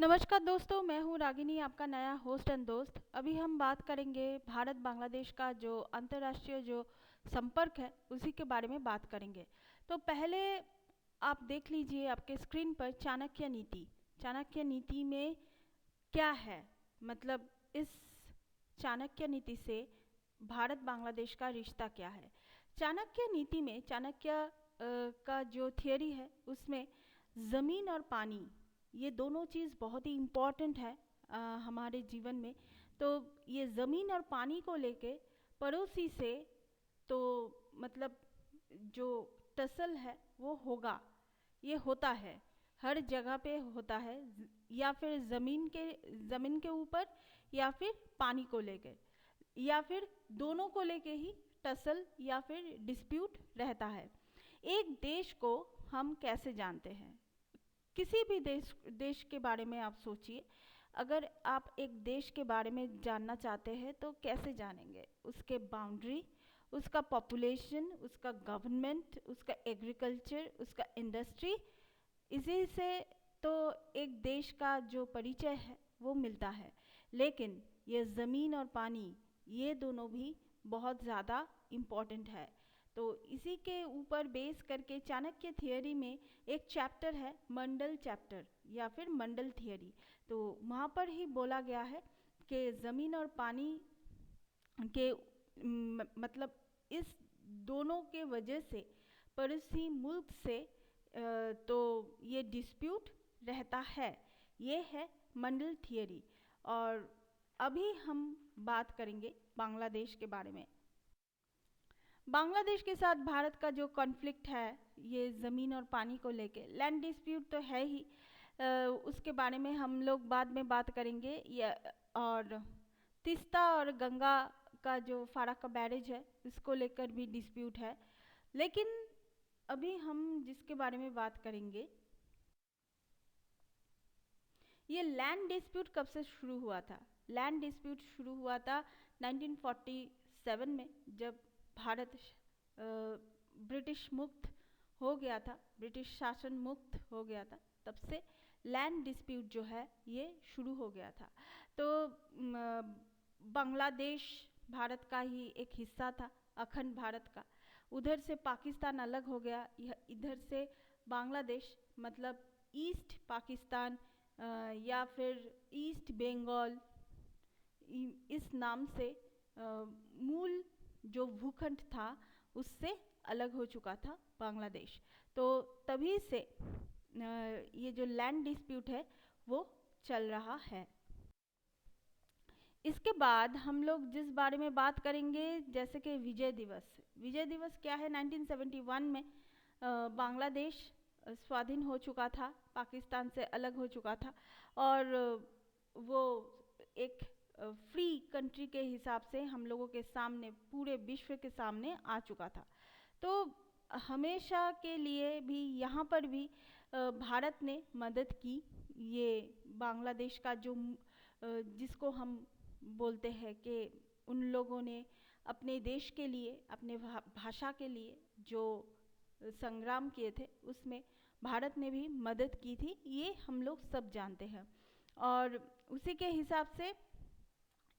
नमस्कार दोस्तों, मैं हूँ रागिनी, आपका नया होस्ट एंड दोस्त। अभी हम बात करेंगे भारत बांग्लादेश का जो अंतर्राष्ट्रीय जो संपर्क है उसी के बारे में बात करेंगे। तो पहले आप देख लीजिए आपके स्क्रीन पर चाणक्य नीति। चाणक्य नीति में क्या है, मतलब इस चाणक्य नीति से भारत बांग्लादेश का रिश्ता क्या है। चाणक्य नीति में चाणक्य का जो थियोरी है उसमें ज़मीन और पानी ये दोनों चीज़ बहुत ही इम्पॉर्टेंट है हमारे जीवन में। तो ये ज़मीन और पानी को लेके पड़ोसी से तो मतलब जो टसल है वो होगा, ये होता है, हर जगह पे होता है, या फिर ज़मीन के ऊपर या फिर पानी को लेकर या फिर दोनों को लेके ही टसल या फिर डिस्प्यूट रहता है। एक देश को हम कैसे जानते हैं, किसी भी देश के बारे में आप सोचिए। अगर आप एक देश के बारे में जानना चाहते हैं तो कैसे जानेंगे, उसके बाउंड्री, उसका पॉपुलेशन, उसका गवर्नमेंट, उसका एग्रीकल्चर, उसका इंडस्ट्री, इसी से तो एक देश का जो परिचय है वो मिलता है। लेकिन ये ज़मीन और पानी ये दोनों भी बहुत ज़्यादा इम्पॉर्टेंट है। तो इसी के ऊपर बेस करके चाणक्य थियोरी में एक चैप्टर है मंडल चैप्टर या फिर मंडल थियोरी। तो वहाँ पर ही बोला गया है कि ज़मीन और पानी के मतलब इस दोनों के वजह से पड़ोसी मुल्क से तो ये डिस्प्यूट रहता है। ये है मंडल थियोरी। और अभी हम बात करेंगे बांग्लादेश के बारे में। बांग्लादेश के साथ भारत का जो कॉन्फ्लिक्ट है ये ज़मीन और पानी को लेके, लैंड डिस्प्यूट तो है ही, उसके बारे में हम लोग बाद में बात करेंगे। और तीस्ता और गंगा का जो फारक्का बैरेज है इसको लेकर भी डिस्प्यूट है। लेकिन अभी हम जिसके बारे में बात करेंगे, ये लैंड डिस्प्यूट कब से शुरू हुआ था। लैंड डिस्प्यूट शुरू हुआ था 1947 में, जब भारत ब्रिटिश मुक्त हो गया था, ब्रिटिश शासन मुक्त हो गया था, तब से लैंड डिस्प्यूट जो है ये शुरू हो गया था। तो बांग्लादेश भारत का ही एक हिस्सा था, अखंड भारत का। उधर से पाकिस्तान अलग हो गया, इधर से बांग्लादेश मतलब ईस्ट पाकिस्तान या फिर ईस्ट बंगाल, इस नाम से मूल जो भूखंड था उससे अलग हो चुका था बांग्लादेश। तो तभी से ये जो लैंड डिस्प्यूट है वो चल रहा है। इसके बाद हम लोग जिस बारे में बात करेंगे, जैसे कि विजय दिवस। विजय दिवस क्या है, 1971 में बांग्लादेश स्वाधीन हो चुका था, पाकिस्तान से अलग हो चुका था, और वो एक फ्री कंट्री के हिसाब से हम लोगों के सामने, पूरे विश्व के सामने आ चुका था। तो हमेशा के लिए भी यहाँ पर भी भारत ने मदद की। ये बांग्लादेश का जो जिसको हम बोलते हैं कि उन लोगों ने अपने देश के लिए, अपने भाषा के लिए जो संग्राम किए थे उसमें भारत ने भी मदद की थी, ये हम लोग सब जानते हैं। और उसी के हिसाब से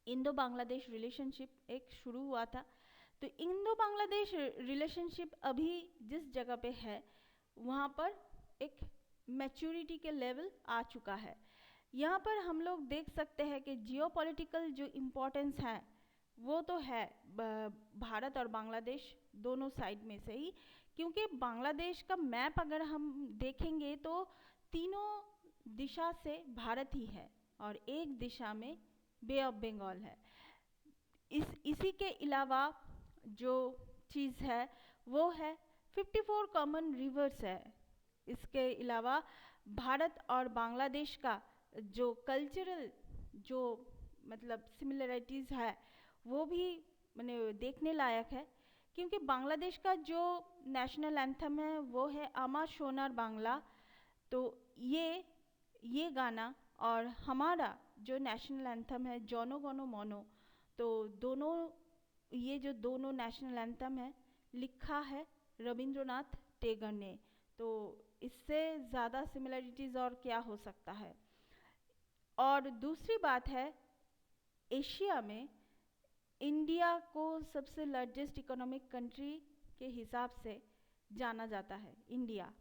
इंडो बांग्लादेश रिलेशनशिप एक शुरू हुआ था। तो इंडो बांग्लादेश रिलेशनशिप अभी जिस जगह पे है वहाँ पर एक मैच्योरिटी के लेवल आ चुका है। यहाँ पर हम लोग देख सकते हैं कि जियोपॉलिटिकल जो इम्पोर्टेंस है वो तो है भारत और बांग्लादेश दोनों साइड में से ही, क्योंकि बांग्लादेश का मैप अगर हम देखेंगे तो तीनों दिशा से भारत ही है और एक दिशा में बे ऑफ बंगाल है। इसी के अलावा जो चीज़ है वो है 54 कॉमन रिवर्स है। इसके अलावा भारत और बांग्लादेश का जो कल्चरल जो मतलब सिमिलरिटीज़ है वो भी मैंने देखने लायक है, क्योंकि बांग्लादेश का जो नेशनल एंथम है वो है आमा सोनार बांग्ला। तो ये गाना और हमारा जो नेशनल एंथम है जनो गनो मनो, तो दोनों, ये जो दोनों नेशनल एंथम है लिखा है रविंद्रनाथ टैगोर ने। तो इससे ज़्यादा सिमिलरिटीज़ और क्या हो सकता है। और दूसरी बात है, एशिया में इंडिया को सबसे लार्जेस्ट इकोनॉमिक कंट्री के हिसाब से जाना जाता है इंडिया,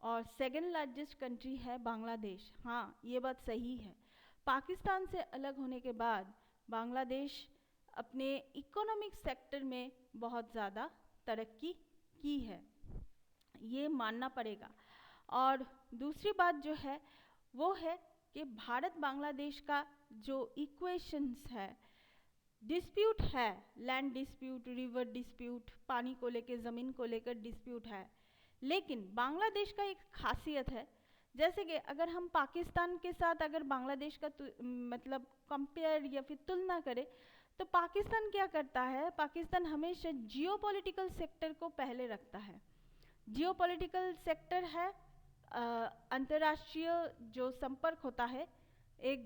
और सेकंड लार्जेस्ट कंट्री है बांग्लादेश। हाँ, ये बात सही है। पाकिस्तान से अलग होने के बाद बांग्लादेश अपने इकोनॉमिक सेक्टर में बहुत ज़्यादा तरक्की की है, ये मानना पड़ेगा। और दूसरी बात जो है वो है कि भारत बांग्लादेश का जो इक्वेशंस है, डिस्प्यूट है, लैंड डिस्प्यूट, रिवर डिस्प्यूट, पानी को लेकर, ज़मीन को लेकर डिस्प्यूट है, लेकिन बांग्लादेश का एक खासियत है, जैसे कि अगर हम पाकिस्तान के साथ अगर बांग्लादेश का मतलब कंपेयर या फिर तुलना करें, तो पाकिस्तान क्या करता है, पाकिस्तान हमेशा जियोपॉलिटिकल सेक्टर को पहले रखता है। जियोपॉलिटिकल सेक्टर है अंतर्राष्ट्रीय जो संपर्क होता है एक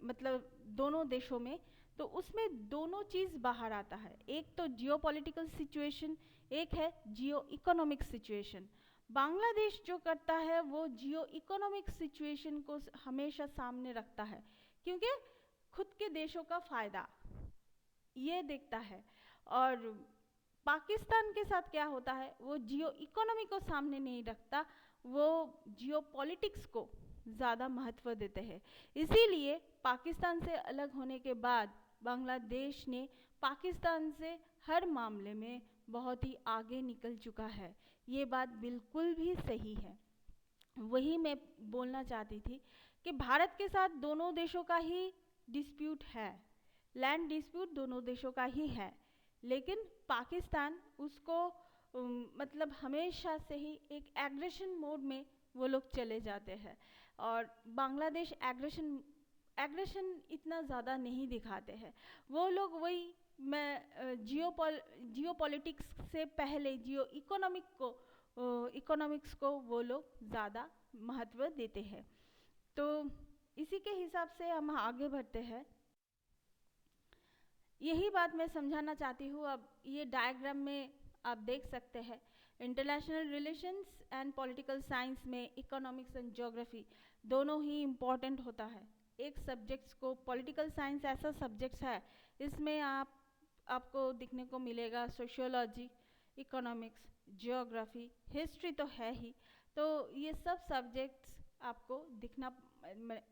मतलब दोनों देशों में, तो उसमें दोनों चीज़ बाहर आता है, एक तो जियोपॉलिटिकल सिचुएशन, एक है जियो इकोनॉमिक सिचुएशन। बांग्लादेश जो करता है वो जियो इकोनॉमिक सिचुएशन को हमेशा सामने रखता है, क्योंकि खुद के देशों का फ़ायदा ये देखता है। और पाकिस्तान के साथ क्या होता है, वो जियो इकोनॉमी को सामने नहीं रखता, वो जियो पॉलिटिक्स को ज़्यादा महत्व देते हैं। इसीलिए पाकिस्तान से अलग होने के बाद बांग्लादेश ने पाकिस्तान से हर मामले में बहुत ही आगे निकल चुका है, ये बात बिल्कुल भी सही है। वही मैं बोलना चाहती थी कि भारत के साथ दोनों देशों का ही डिस्प्यूट है, लैंड डिस्प्यूट दोनों देशों का ही है, लेकिन पाकिस्तान उसको मतलब हमेशा से ही एक एग्रेशन मोड में वो लोग चले जाते हैं, और बांग्लादेश एग्रेशन इतना ज़्यादा नहीं दिखाते हैं। वो लोग वही जियोपॉलिटिक्स से पहले जियो इकोनॉमिक्स को वो लोग ज़्यादा महत्व देते हैं। तो इसी के हिसाब से हम आगे बढ़ते हैं। यही बात मैं समझाना चाहती हूँ। अब ये डायग्राम में आप देख सकते हैं, international relations and political science में इकोनॉमिक्स एंड ज्योग्राफी दोनों ही इम्पॉर्टेंट होता है। एक सब्जेक्ट्स को, पॉलिटिकल साइंस ऐसा सब्जेक्ट्स है, इसमें आपको दिखने को मिलेगा सोशियोलॉजी, इकोनॉमिक्स, ज्योग्राफी, हिस्ट्री तो है ही, तो ये सब सब्जेक्ट्स आपको दिखना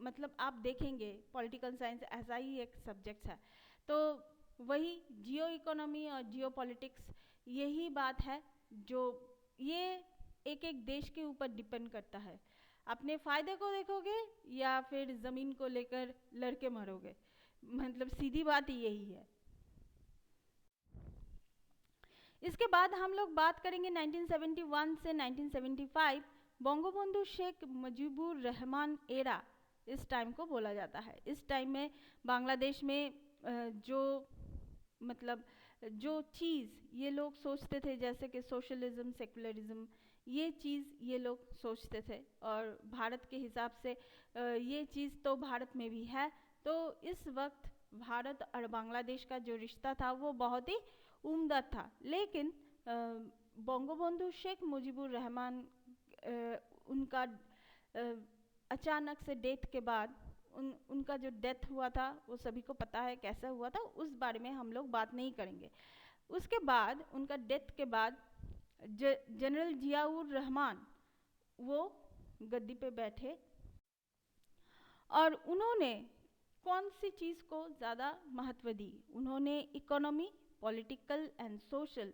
मतलब आप देखेंगे पॉलिटिकल साइंस ऐसा ही एक सब्जेक्ट्स है। तो वही जियो इकोनॉमी और जियो पॉलिटिक्स यही बात है जो ये एक एक देश के ऊपर डिपेंड करता है। अपने फ़ायदे को देखोगे या फिर ज़मीन को लेकर लड़के मरोगे, मतलब सीधी बात यही है। इसके बाद हम लोग बात करेंगे 1971 से 1975, बंगबंधु शेख मुजीबुर रहमान एरा इस टाइम को बोला जाता है। इस टाइम में बांग्लादेश में जो चीज़ ये लोग सोचते थे, जैसे कि सोशलिज्म, सेकुलरिज्म, ये चीज़ ये लोग सोचते थे, और भारत के हिसाब से ये चीज़ तो भारत में भी है। तो इस वक्त भारत और बांग्लादेश का जो रिश्ता था वो बहुत ही उम्दा था, लेकिन बंगबंधु शेख मुजीबुर रहमान उनका अचानक से डेथ के बाद उनका जो डेथ हुआ था वो सभी को पता है कैसा हुआ था, उस बारे में हम लोग बात नहीं करेंगे। उसके बाद उनका डेथ के बाद जनरल जियाउर रहमान वो गद्दी पे बैठे, और उन्होंने कौन सी चीज़ को ज़्यादा महत्व दी, उन्होंने इकोनॉमी, पॉलिटिकल एंड सोशल,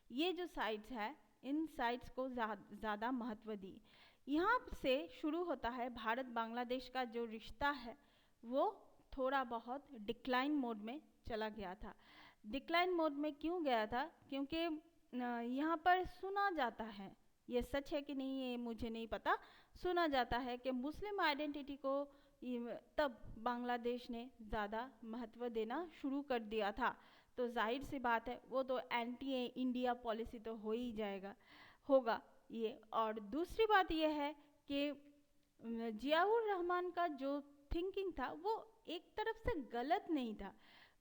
ये जो साइड्स है इन साइड्स को ज़्यादा महत्व दी। यहाँ से शुरू होता है भारत बांग्लादेश का जो रिश्ता है वो थोड़ा बहुत डिक्लाइन मोड में चला गया था। डिक्लाइन मोड में क्यों गया था, क्योंकि यहाँ पर सुना जाता है, ये सच है कि नहीं ये मुझे नहीं पता, सुना जाता है कि मुस्लिम आइडेंटिटी को तब बांग्लादेश ने ज़्यादा महत्व देना शुरू कर दिया था। तो जाहिर सी बात है वो तो एंटी इंडिया पॉलिसी तो हो ही होगा ये। और दूसरी बात ये है कि जियाउर रहमान का जो थिंकिंग था वो एक तरफ से गलत नहीं था,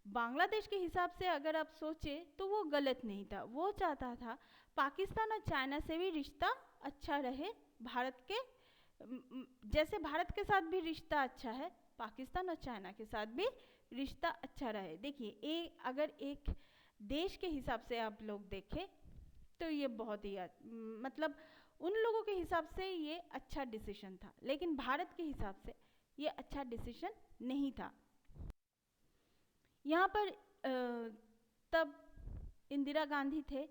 बांग्लादेश के हिसाब से अगर आप सोचें तो वो गलत नहीं था। वो चाहता था पाकिस्तान और चाइना से भी रिश्ता अच्छा रहे, भारत के जैसे भारत के साथ भी रिश्ता अच्छा है पाकिस्तान और चाइना के साथ भी रिश्ता अच्छा रहे। देखिए, अगर एक देश के हिसाब से आप लोग देखें तो ये बहुत ही मतलब उन लोगों के हिसाब से ये अच्छा डिसीजन था, लेकिन भारत के हिसाब से ये अच्छा डिसीजन नहीं था। यहाँ पर तब इंदिरा गांधी थे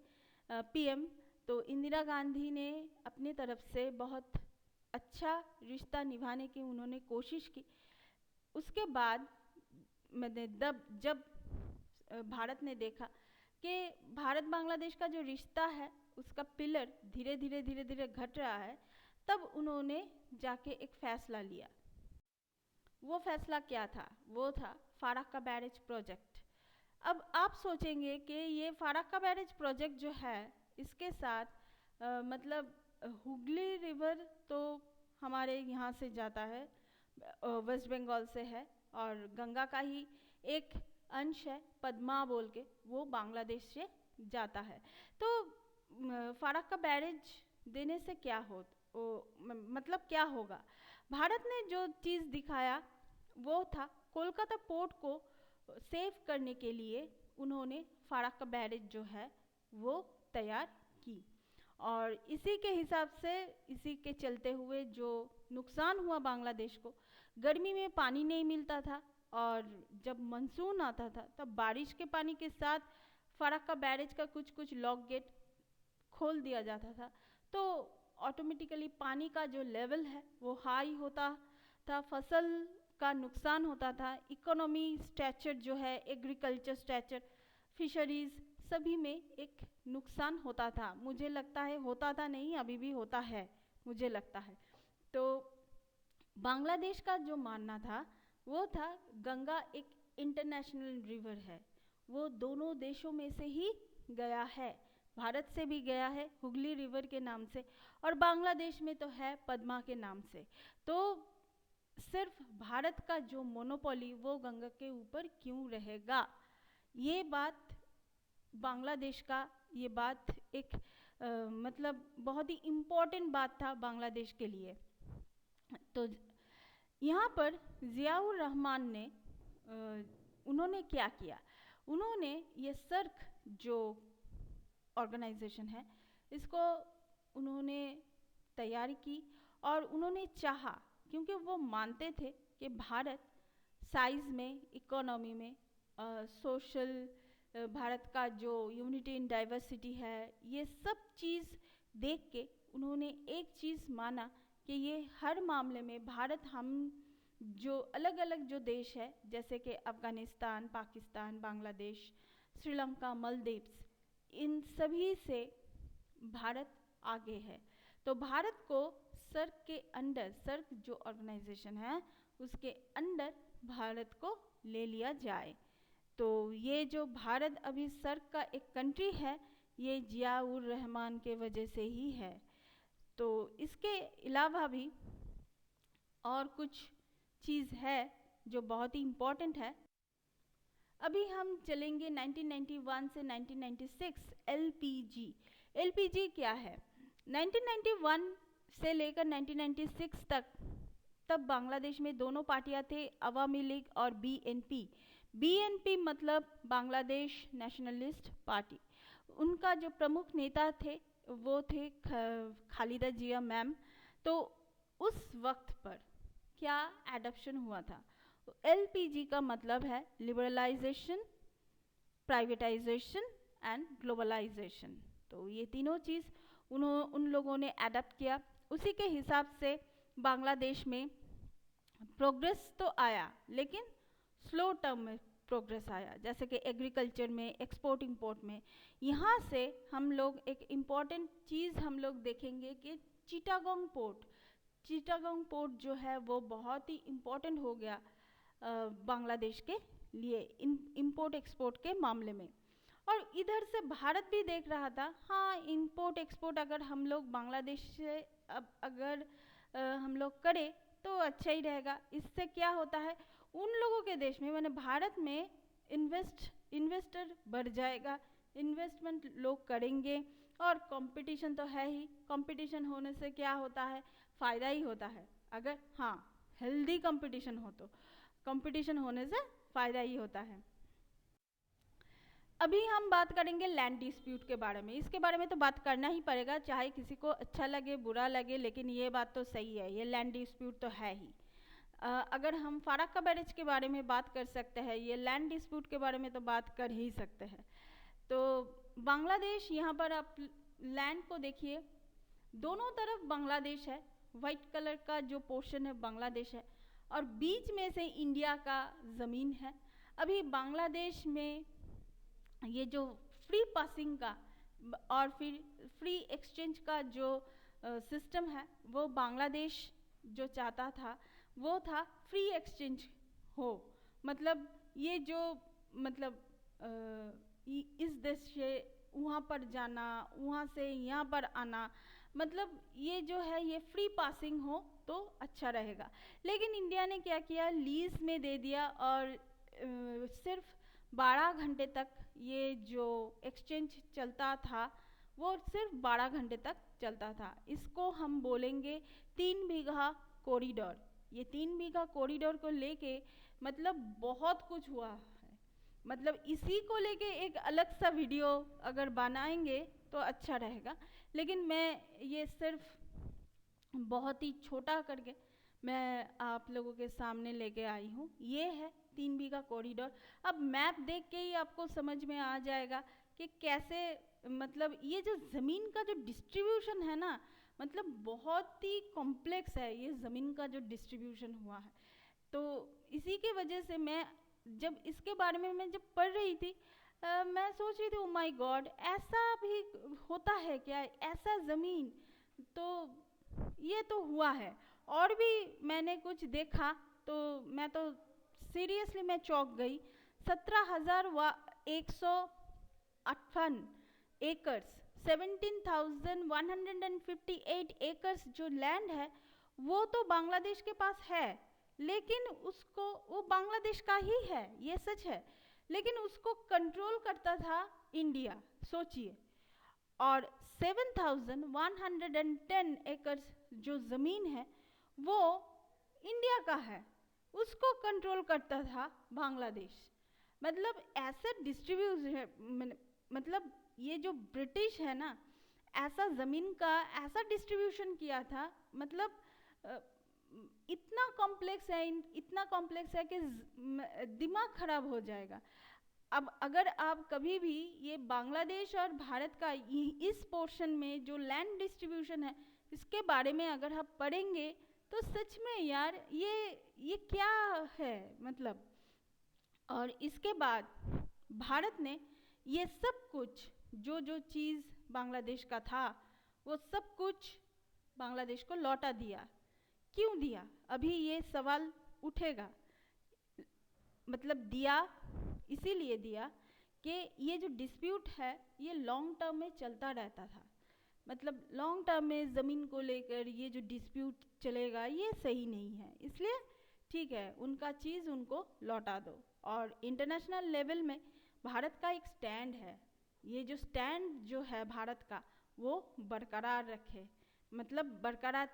पीएम, तो इंदिरा गांधी ने अपने तरफ से बहुत अच्छा रिश्ता निभाने की उन्होंने कोशिश की। उसके बाद जब भारत ने देखा कि भारत बांग्लादेश का जो रिश्ता है उसका पिलर धीरे धीरे घट रहा है, तब उन्होंने जाके एक फैसला लिया। वो फैसला क्या था? वो था फारक्का बैरेज प्रोजेक्ट। अब आप सोचेंगे कि ये फारक्का बैरेज प्रोजेक्ट जो है इसके साथ मतलब हुगली रिवर तो हमारे यहाँ से जाता है, वेस्ट बंगाल से है, और गंगा का ही एक अंश है पद्मा बोल के, वो बांग्लादेश से जाता है। तो फारक्का बैरेज देने से क्या मतलब क्या होगा? भारत ने जो चीज़ दिखाया वो था कोलकाता पोर्ट को सेव करने के लिए उन्होंने फारक्का बैरेज जो है वो तैयार की, और इसी के हिसाब से, इसी के चलते हुए जो नुकसान हुआ बांग्लादेश को, गर्मी में पानी नहीं मिलता था और जब मानसून आता था तब बारिश के पानी के साथ फारक्का बैरेज का कुछ लॉक गेट खोल दिया जाता था, तो ऑटोमेटिकली पानी का जो लेवल है वो हाई होता था, फसल का नुकसान होता था, इकोनॉमी स्ट्रक्चर जो है, एग्रीकल्चर स्ट्रक्चर, फिशरीज, सभी में एक नुकसान होता था। मुझे लगता है होता था नहीं, अभी भी होता है मुझे लगता है। तो बांग्लादेश का जो मानना था वो था गंगा एक इंटरनेशनल रिवर है, वो दोनों देशों में से ही गया है, भारत से भी गया है हुगली रिवर के नाम से, और बांग्लादेश में तो है पद्मा के नाम से। तो सिर्फ भारत का जो मोनोपोली वो गंगा के ऊपर क्यों रहेगा? ये बात बांग्लादेश का, ये बात एक मतलब बहुत ही इम्पोर्टेंट बात था बांग्लादेश के लिए। तो यहाँ पर जियाउर रहमान ने उन्होंने क्या किया? उन्होंने ये सर्क जो ऑर्गेनाइजेशन है इसको उन्होंने तैयारी की, और उन्होंने चाहा, क्योंकि वो मानते थे कि भारत साइज में, इकोनॉमी में, सोशल, भारत का जो यूनिटी इन डाइवर्सिटी है, ये सब चीज़ देख के उन्होंने एक चीज़ माना कि ये हर मामले में भारत, हम जो अलग अलग जो देश है जैसे कि अफ़गानिस्तान, पाकिस्तान, बांग्लादेश, श्रीलंका, मालदीव्स, इन सभी से भारत आगे है। तो भारत को सर्क के अंडर, सर्क जो ऑर्गेनाइजेशन है उसके अंडर भारत को ले लिया जाए। तो ये जो भारत अभी सर्क का एक कंट्री है, ये जियाउर रहमान के वजह से ही है। तो इसके अलावा भी और कुछ चीज़ है जो बहुत ही इम्पोर्टेंट है। अभी हम चलेंगे 1991 से 1996 एलपीजी। एलपीजी क्या है? 1991 से लेकर 1996 तक, तब बांग्लादेश में दोनों पार्टियां थे, अवामी लीग और बीएनपी। बीएनपी मतलब बांग्लादेश नेशनलिस्ट पार्टी। उनका जो प्रमुख नेता थे वो थे खालिदा जिया मैम। तो उस वक्त पर क्या एडॉप्शन हुआ था? एलपीजी का मतलब है लिबरलाइजेशन, प्राइवेटाइजेशन एंड ग्लोबलाइजेशन। तो ये तीनों चीज़ उन लोगों ने एडप्ट किया। उसी के हिसाब से बांग्लादेश में प्रोग्रेस तो आया, लेकिन स्लो टर्म में प्रोग्रेस आया, जैसे कि एग्रीकल्चर में, एक्सपोर्ट इंपोर्ट में। यहाँ से हम लोग एक इम्पॉर्टेंट चीज़ हम लोग देखेंगे कि चिटागोंग पोर्ट, चिटागोंग पोर्ट जो है वो बहुत ही इम्पोर्टेंट हो गया बांग्लादेश के लिए इंपोर्ट एक्सपोर्ट के मामले में। और इधर से भारत भी देख रहा था, हाँ इंपोर्ट एक्सपोर्ट अगर हम लोग बांग्लादेश से अगर हम लोग करें तो अच्छा ही रहेगा। इससे क्या होता है, उन लोगों के देश में, मैंने भारत में इन्वेस्टर बढ़ जाएगा, इन्वेस्टमेंट लोग करेंगे, और कंपटीशन तो है ही, कंपटीशन होने से क्या होता है, फ़ायदा ही होता है। अगर हाँ हेल्दी कंपटीशन हो, तो कंपटीशन होने से फ़ायदा ही होता है। अभी हम बात करेंगे लैंड डिस्प्यूट के बारे में। इसके बारे में तो बात करना ही पड़ेगा, चाहे किसी को अच्छा लगे बुरा लगे, लेकिन ये बात तो सही है, ये लैंड डिस्प्यूट तो है ही। अगर हम फारक्का बैरेज के बारे में बात कर सकते हैं, ये लैंड डिस्प्यूट के बारे में तो बात कर ही सकते हैं। तो बांग्लादेश, यहाँ पर आप लैंड को देखिए, दोनों तरफ बांग्लादेश है, वाइट कलर का जो पोर्शन है बांग्लादेश है, और बीच में से इंडिया का ज़मीन है। अभी बांग्लादेश में ये जो फ्री पासिंग का और फिर फ्री एक्सचेंज का जो सिस्टम है, वो बांग्लादेश जो चाहता था वो था फ्री एक्सचेंज हो, मतलब ये जो मतलब इस देश से वहाँ पर जाना, वहाँ से यहाँ पर आना, मतलब ये जो है ये फ्री पासिंग हो तो अच्छा रहेगा। लेकिन इंडिया ने क्या किया, लीज में दे दिया, और सिर्फ 12 घंटे तक ये जो एक्सचेंज चलता था वो सिर्फ 12 घंटे तक चलता था। इसको हम बोलेंगे 3 बीघा कॉरिडोर। ये 3 बीघा कॉरिडोर को लेके मतलब बहुत कुछ हुआ है, मतलब इसी को लेके एक अलग सा वीडियो अगर बनाएंगे तो अच्छा रहेगा, लेकिन मैं ये सिर्फ बहुत ही छोटा करके मैं आप लोगों के सामने लेके आई हूँ। ये है 3 बीघा कॉरिडोर। अब मैप देख के ही आपको समझ में आ जाएगा कि कैसे, मतलब ये जो ज़मीन का जो डिस्ट्रीब्यूशन है ना, मतलब बहुत ही कॉम्प्लेक्स है ये ज़मीन का जो डिस्ट्रीब्यूशन हुआ है। तो इसी के वजह से मैं जब इसके बारे में मैं जब पढ़ रही थी, मैं सोच रही थी ओ माय गॉड, ऐसा भी होता है क्या, ऐसा ज़मीन, तो ये तो हुआ है। और भी मैंने कुछ देखा तो मैं तो सीरियसली मैं चौंक गई। 17,158 एकर्स, 17,158 एकर्स जो लैंड है वो तो बांग्लादेश के पास है, लेकिन उसको, वो बांग्लादेश का ही है, ये सच है, लेकिन उसको कंट्रोल करता था इंडिया, सोचिए। और 7,110 एकर्स जो ज़मीन है वो इंडिया का है, उसको कंट्रोल करता था बांग्लादेश। मतलब ऐसा डिस्ट्रीब्यूशन, मतलब ये जो ब्रिटिश है ना, ऐसा ज़मीन का ऐसा डिस्ट्रीब्यूशन किया था, मतलब इतना कॉम्प्लेक्स है, इतना कॉम्प्लेक्स है कि दिमाग खराब हो जाएगा। अब अगर आप कभी भी ये बांग्लादेश और भारत का इस पोर्शन में जो लैंड डिस्ट्रीब्यूशन है इसके बारे में अगर आप पढ़ेंगे तो सच में यार ये क्या है, मतलब। और इसके बाद भारत ने ये सब कुछ जो जो चीज़ बांग्लादेश का था वो सब कुछ बांग्लादेश को लौटा दिया। क्यों दिया, अभी ये सवाल उठेगा। मतलब दिया इसीलिए दिया कि ये जो डिस्प्यूट है ये लॉन्ग टर्म में चलता रहता था, मतलब लॉन्ग टर्म में ज़मीन को लेकर ये जो डिस्प्यूट चलेगा ये सही नहीं है, इसलिए ठीक है उनका चीज़ उनको लौटा दो। और इंटरनेशनल लेवल में भारत का एक स्टैंड है, ये जो स्टैंड जो है भारत का वो बरकरार रखे, मतलब बरकरार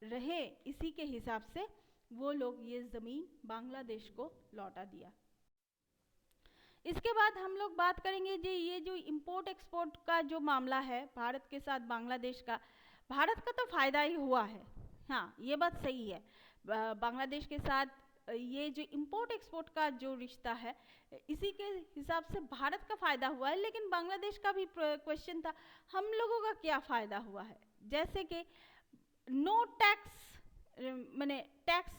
रहे, इसी के हिसाब से वो लोग ये ज़मीन बांग्लादेश को लौटा दिया। इसके बाद हम लोग बात करेंगे जी ये जो इंपोर्ट एक्सपोर्ट का जो मामला है भारत के साथ बांग्लादेश का, भारत का तो फ़ायदा ही हुआ है, हाँ ये बात सही है। बांग्लादेश के साथ ये जो इंपोर्ट एक्सपोर्ट का जो रिश्ता है इसी के हिसाब से भारत का फ़ायदा हुआ है, लेकिन बांग्लादेश का भी क्वेश्चन था हम लोगों का क्या फ़ायदा हुआ है। जैसे कि नो टैक्स, मैंने टैक्स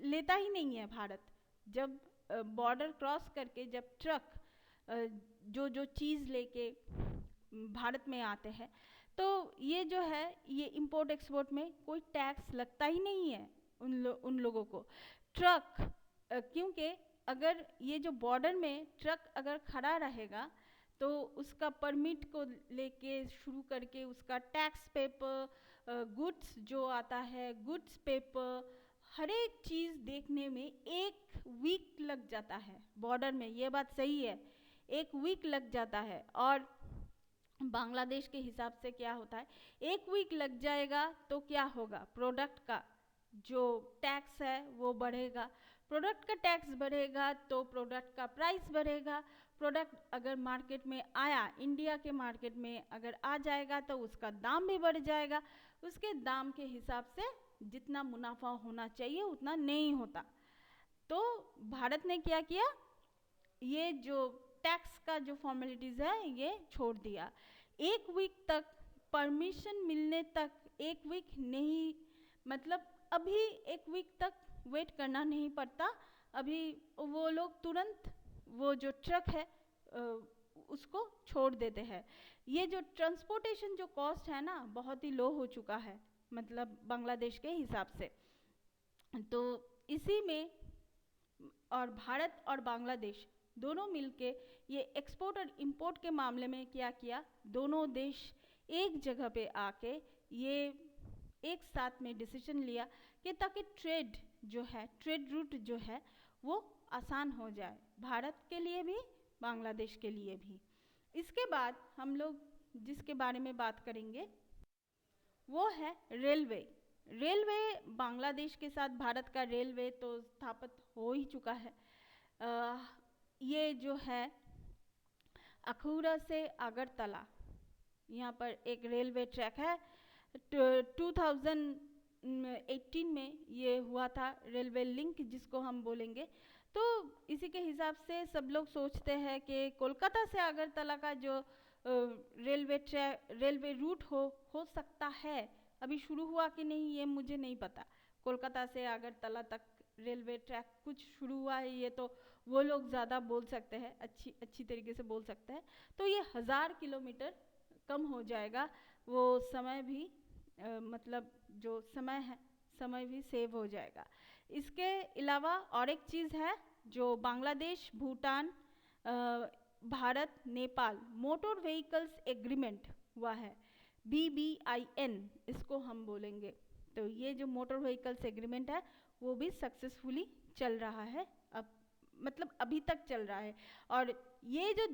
लेता ही नहीं है भारत। जब बॉर्डर क्रॉस करके जब ट्रक जो जो चीज़ लेके भारत में आते हैं तो ये जो है ये इंपोर्ट एक्सपोर्ट में कोई टैक्स लगता ही नहीं है उन लोगों को। ट्रक क्योंकि अगर ये जो बॉर्डर में ट्रक अगर खड़ा रहेगा तो उसका परमिट को लेके शुरू करके उसका टैक्स पेपर, गुड्स जो आता है गुड्स पेपर, हर एक चीज़ देखने में 1 वीक लग जाता है बॉर्डर में, ये बात सही है 1 वीक लग जाता है। और बांग्लादेश के हिसाब से क्या होता है 1 वीक लग जाएगा तो क्या होगा, प्रोडक्ट का जो टैक्स है वो बढ़ेगा, प्रोडक्ट का टैक्स बढ़ेगा तो प्रोडक्ट का प्राइस बढ़ेगा। प्रोडक्ट अगर मार्केट में आया, इंडिया के मार्केट में अगर आ जाएगा तो उसका दाम भी बढ़ जाएगा, उसके दाम के हिसाब से जितना मुनाफा होना चाहिए उतना नहीं होता। तो भारत ने क्या किया, ये जो टैक्स का जो फॉर्मेलिटीज़ है ये छोड़ दिया। एक वीक तक परमिशन मिलने तक, एक वीक नहीं, मतलब अभी एक वीक तक वेट करना नहीं पड़ता। अभी वो लोग तुरंत वो जो ट्रक है उसको छोड़ देते हैं। ये जो ट्रांसपोर्टेशन जो कॉस्ट है ना बहुत ही लो हो चुका है, मतलब बांग्लादेश के हिसाब से। तो इसी में और भारत और बांग्लादेश दोनों मिलके ये एक्सपोर्ट और इंपोर्ट के मामले में क्या किया, दोनों देश एक जगह पे आके ये एक साथ में डिसीजन लिया कि ताकि ट्रेड जो है, ट्रेड रूट जो है वो आसान हो जाए, भारत के लिए भी बांग्लादेश के लिए भी। इसके बाद हम लोग जिसके बारे में बात करेंगे वो है रेलवे। रेलवे बांग्लादेश के साथ भारत का रेलवे तो स्थापित हो ही चुका है। ये जो है अखौरा से अगरतला, यहाँ पर एक रेलवे ट्रैक है। 2018 में ये हुआ था रेलवे लिंक जिसको हम बोलेंगे। तो इसी के हिसाब से सब लोग सोचते हैं कि कोलकाता से अगरतला का जो रेलवे रूट हो सकता है, अभी शुरू हुआ कि नहीं ये मुझे नहीं पता। कोलकाता से अगरतला तक रेलवे ट्रैक कुछ शुरू हुआ है ये तो वो लोग ज़्यादा बोल सकते हैं, अच्छी तरीके से बोल सकते हैं। तो ये 1000 किलोमीटर कम हो जाएगा, वो समय भी मतलब जो समय है समय भी सेव हो जाएगा। इसके अलावा और एक चीज़ है जो Bangladesh, Bhutan, Bharat, Nepal motor vehicles agreement हुआ है, BBIN इसको हम बोलेंगे। तो ये जो मोटर व्हीकल्स एग्रीमेंट है वो भी सक्सेसफुली चल रहा है, अब मतलब अभी तक चल रहा है। और ये जो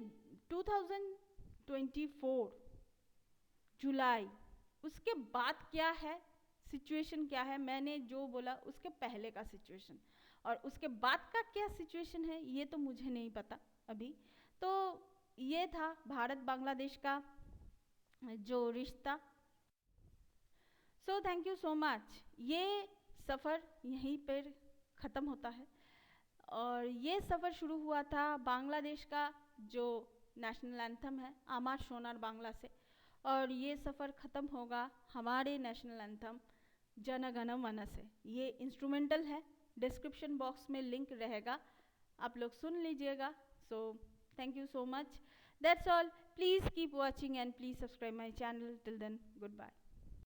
2024 जुलाई उसके बाद क्या है, सिचुएशन क्या है, मैंने जो बोला उसके पहले का सिचुएशन और उसके बाद का क्या सिचुएशन है ये तो मुझे नहीं पता अभी। तो ये था भारत बांग्लादेश का जो रिश्ता। सो थैंक यू सो मच। ये सफ़र यहीं पर ख़त्म होता है और ये सफ़र शुरू हुआ था बांग्लादेश का जो नेशनल एंथम है आमार सोनार बांग्ला से, और ये सफ़र ख़त्म होगा हमारे नेशनल एंथम जन गण मन से। ये इंस्ट्रूमेंटल है, डिस्क्रिप्शन बॉक्स में लिंक रहेगा, आप लोग सुन लीजिएगा। So thank you so much, that's all. Please keep watching and please subscribe my channel. Till then good bye.